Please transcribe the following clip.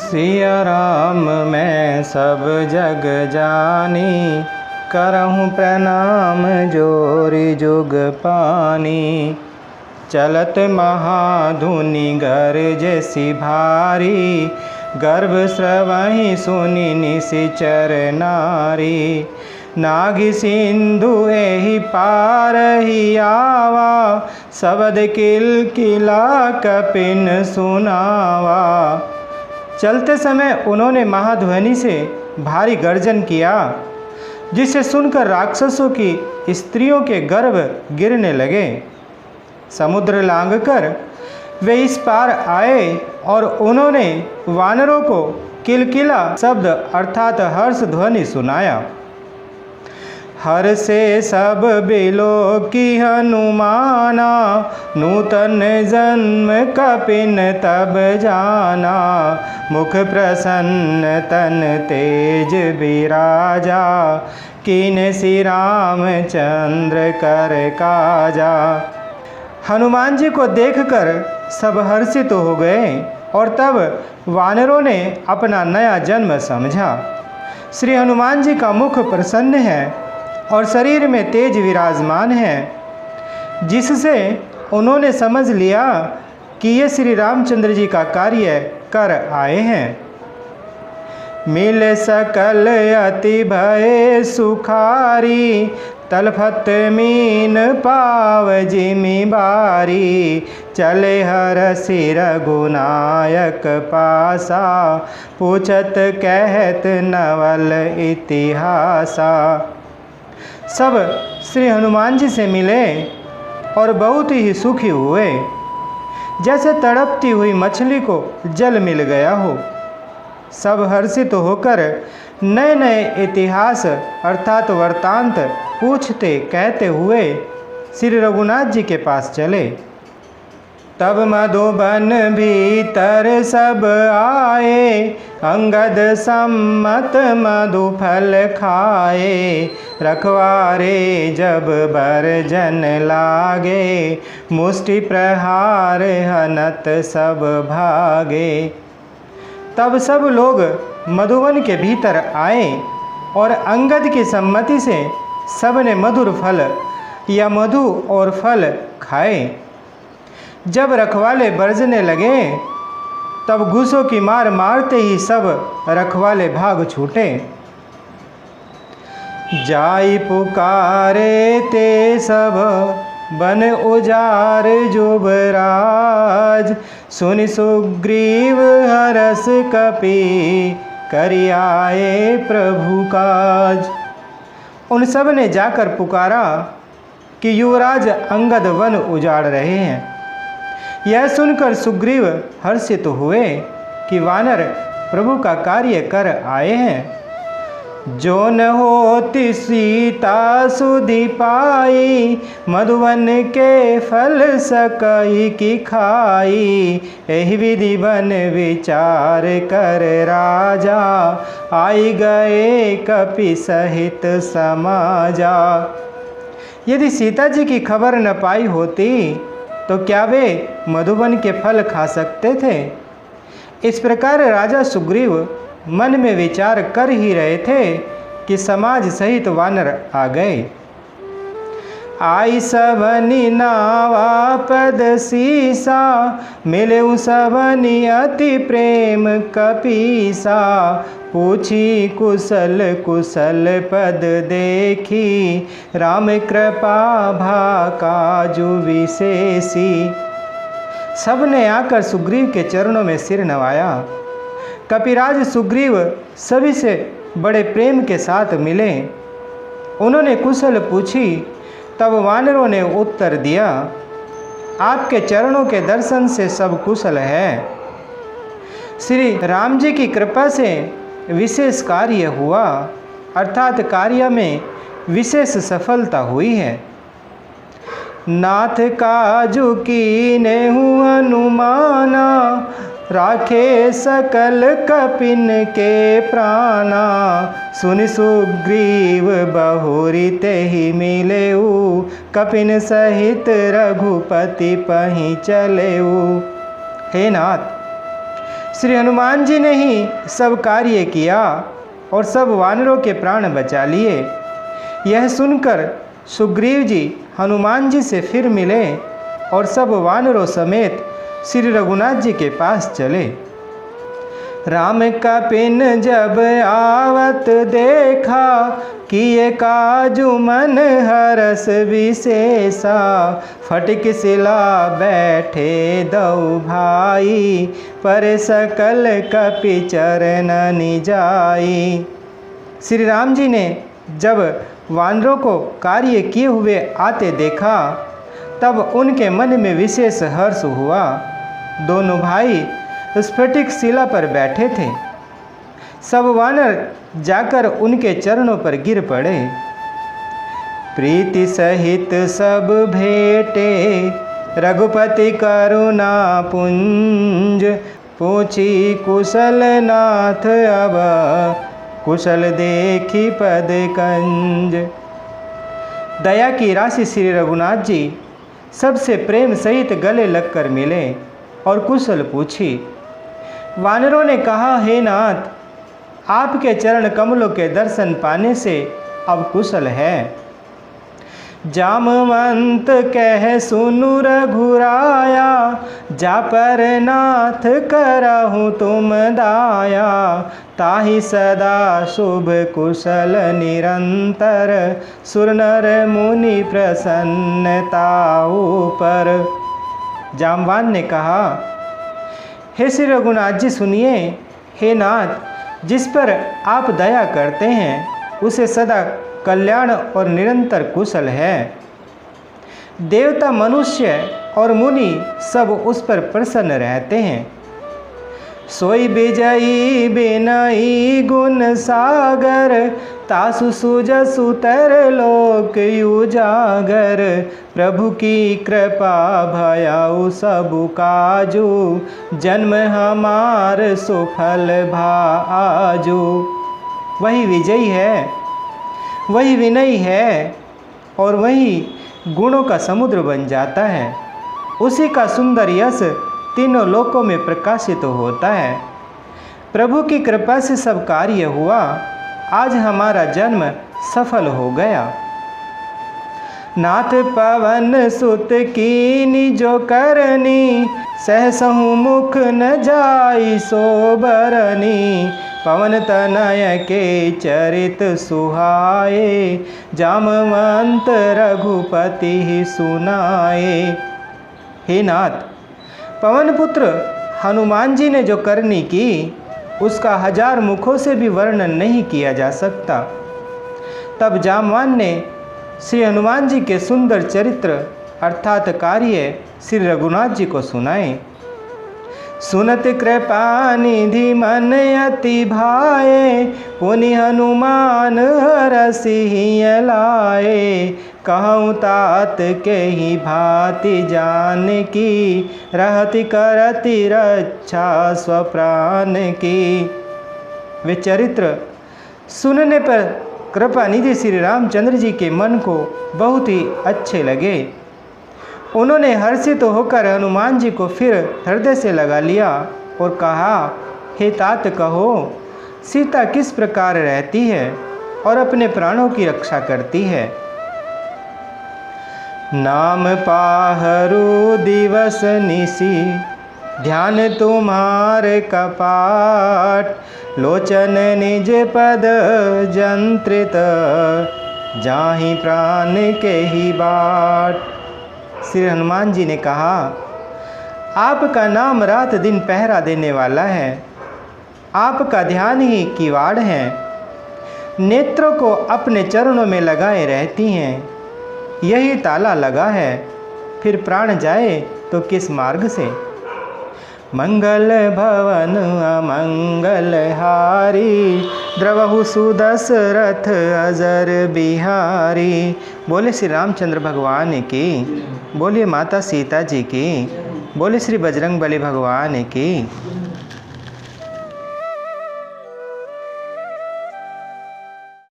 सिया राम मैं सब जग जानी, करहूँ प्रणाम जोरी जुग पानी। चलत महाधुनि गरजसी भारी, गर्भ स्रवहि सुनि निशिचर नारी। नागी सिंधु एहि पार ही आवा, शब्द किलकिला कपिन सुनावा। चलते समय उन्होंने महाध्वनि से भारी गर्जन किया, जिसे सुनकर राक्षसों की स्त्रियों के गर्भ गिरने लगे। समुद्र लांघकर वे इस पार आए और उन्होंने वानरों को किलकिला शब्द अर्थात हर्ष ध्वनि सुनाया। हर से सब बिलो की हनुमाना, नूतन जन्म कपिन तब जाना। मुख प्रसन्न तन तेज विराजा, कीन श्री रामचंद्र कर काजा। हनुमान जी को देखकर सब हर्षित हो गए और तब वानरों ने अपना नया जन्म समझा। श्री हनुमान जी का मुख प्रसन्न है और शरीर में तेज विराजमान है, जिससे उन्होंने समझ लिया कि ये श्री रामचंद्र जी का कार्य कर आए हैं। मिल सकल अति भय सुखारी, तलफत मीन पाव जिमि बारी। चले हरषि रघुनायक पासा, पूछत कहत नवल इतिहासा। सब श्री हनुमान जी से मिले और बहुत ही सुखी हुए, जैसे तड़पती हुई मछली को जल मिल गया हो। सब हर्षित होकर नए नए इतिहास अर्थात वृत्तांत पूछते कहते हुए श्री रघुनाथ जी के पास चले। तब मधुबन भीतर सब आए, अंगद सम्मत मधु फल खाए। रखवारे जब बरजन लागे, मुष्टि प्रहार हनत सब भागे। तब सब लोग मधुवन के भीतर आए और अंगद की सम्मति से सब ने मधुर फल या मधु और फल खाए। जब रखवाले बरसने लगे, तब घूसों की मार मारते ही सब रखवाले भाग छूटे। जाई पुकारे ते सब बन उजार जुबराज। सुनि सुग्रीव हरस कपि, करि आए प्रभु काज। उन सब ने जाकर पुकारा कि युवराज अंगद वन उजाड़ रहे हैं। यह सुनकर सुग्रीव हर्षित हुए कि वानर प्रभु का कार्य कर आए हैं। जो न होती सीता सुधि पाई, मधुवन के फल सकई की खाई। एहि विधि बन विचार कर राजा, आई गए कपि सहित समाजा। यदि सीता जी की खबर न पाई होती तो क्या वे मधुबन के फल खा सकते थे? इस प्रकार राजा सुग्रीव मन में विचार कर ही रहे थे कि समाज सहित वानर आ गए। आई सबनि नावा पद सीसा, मिले सबनि अति प्रेम कपीसा। पूछी कुशल कुशल पद देखी, राम कृपा भा काजु विशेषी। सब ने आकर सुग्रीव के चरणों में सिर नवाया। कपिराज सुग्रीव सभी से बड़े प्रेम के साथ मिले। उन्होंने कुशल पूछी, तब वानरों ने उत्तर दिया, आपके चरणों के दर्शन से सब कुशल है। श्री राम जी की कृपा से विशेष कार्य हुआ, अर्थात कार्य में विशेष सफलता हुई है। नाथ काजु कीन्हु हनुमाना, राखे सकल कपिन के प्राणा। सुनि सुग्रीव बहुरी तेहि मिलेऊ, कपिन सहित रघुपति पहि चलेऊ। हे नाथ, श्री हनुमान जी ने ही सब कार्य किया और सब वानरों के प्राण बचा लिए। यह सुनकर सुग्रीव जी हनुमान जी से फिर मिले और सब वानरों समेत श्री रघुनाथ जी के पास चले। राम का पिन जब आवत देखा, किए काजु मन हरस विशेषा। फटिक सिला बैठे दऊ भाई, पर सकल कपि चरण जाई। श्री राम जी ने जब वानरों को कार्य किए हुए आते देखा, तब उनके मन में विशेष हर्ष हुआ। दोनों भाई स्फटिक शिला पर बैठे थे। सब वानर जाकर उनके चरणों पर गिर पड़े। प्रीति सहित सब भेटे, रघुपति करुणा पुंज। पूछी कुशल नाथ अब, कुशल देखी पद कंज। दया की राशि श्री रघुनाथ जी सबसे प्रेम सहित गले लगकर मिले और कुशल पूछी। वानरों ने कहा, हे नाथ, आपके चरण कमलों के दर्शन पाने से अब कुशल है। जामवंत कह सुनु रघुराया, जा पर नाथ करहु तुम दाया। ताहि सदा शुभ कुशल निरंतर, सुर नर मुनि प्रसन्नताऊ पर। जामवान ने कहा, हे श्री रघुनाथ जी सुनिए। हे नाथ, जिस पर आप दया करते हैं उसे सदा कल्याण और निरंतर कुशल है। देवता, मनुष्य और मुनि सब उस पर प्रसन्न रहते हैं। सोई विजयी बिनई गुण सागर, तासु सुजसु तर लोक उजागर। प्रभु की कृपा भयाउ सबु काजू, जन्म हमार सुफल भाजू। वही विजयी है, वही विनयी है और वही गुणों का समुद्र बन जाता है। उसी का सुंदर यश तीनों लोकों में प्रकाशित होता है। प्रभु की कृपा से सब कार्य हुआ। आज हमारा जन्म सफल हो गया। नाथ पवन सुत कीनी जो करनी, सहसहु मुख न जाई सोबरनी। पवन तनय के चरित सुहाए, जामवंत रघुपति सुनाए। हे नाथ, पवन पुत्र हनुमान जी ने जो करनी की, उसका 1000 मुखों से भी वर्णन नहीं किया जा सकता। तब जामवान ने श्री हनुमान जी के सुंदर चरित्र अर्थात कार्य श्री रघुनाथ जी को सुनाए। सुनत कृपा निधि मन अति भाए, पुनि हनुमान हरसिहिं लाए। कहूँ तात के ही भांति जान की, रहति करति रक्षा स्वप्राण की। वे चरित्र सुनने पर कृपा निधि श्री रामचंद्र जी के मन को बहुत ही अच्छे लगे। उन्होंने हर्षित होकर हनुमान जी को फिर हृदय से लगा लिया और कहा, हे तात, कहो सीता किस प्रकार रहती है और अपने प्राणों की रक्षा करती है। नाम पाहरू दिवस निशि, ध्यान तुम्हारे कपाट। लोचन निज पद जंत्रित, जाहि प्राण के ही बाट। श्री हनुमान जी ने कहा, आपका नाम रात दिन पहरा देने वाला है। आपका ध्यान ही किवाड़ है। नेत्रों को अपने चरणों में लगाए रहती हैं। यही ताला लगा है, फिर प्राण जाए तो किस मार्ग से। मंगल भवन अमंगल हारी, द्रवहु सुदशरथ अजर बिहारी। बोले श्री रामचंद्र भगवान की, बोलिए माता सीता जी की, बोले श्री बजरंग बली भगवान की।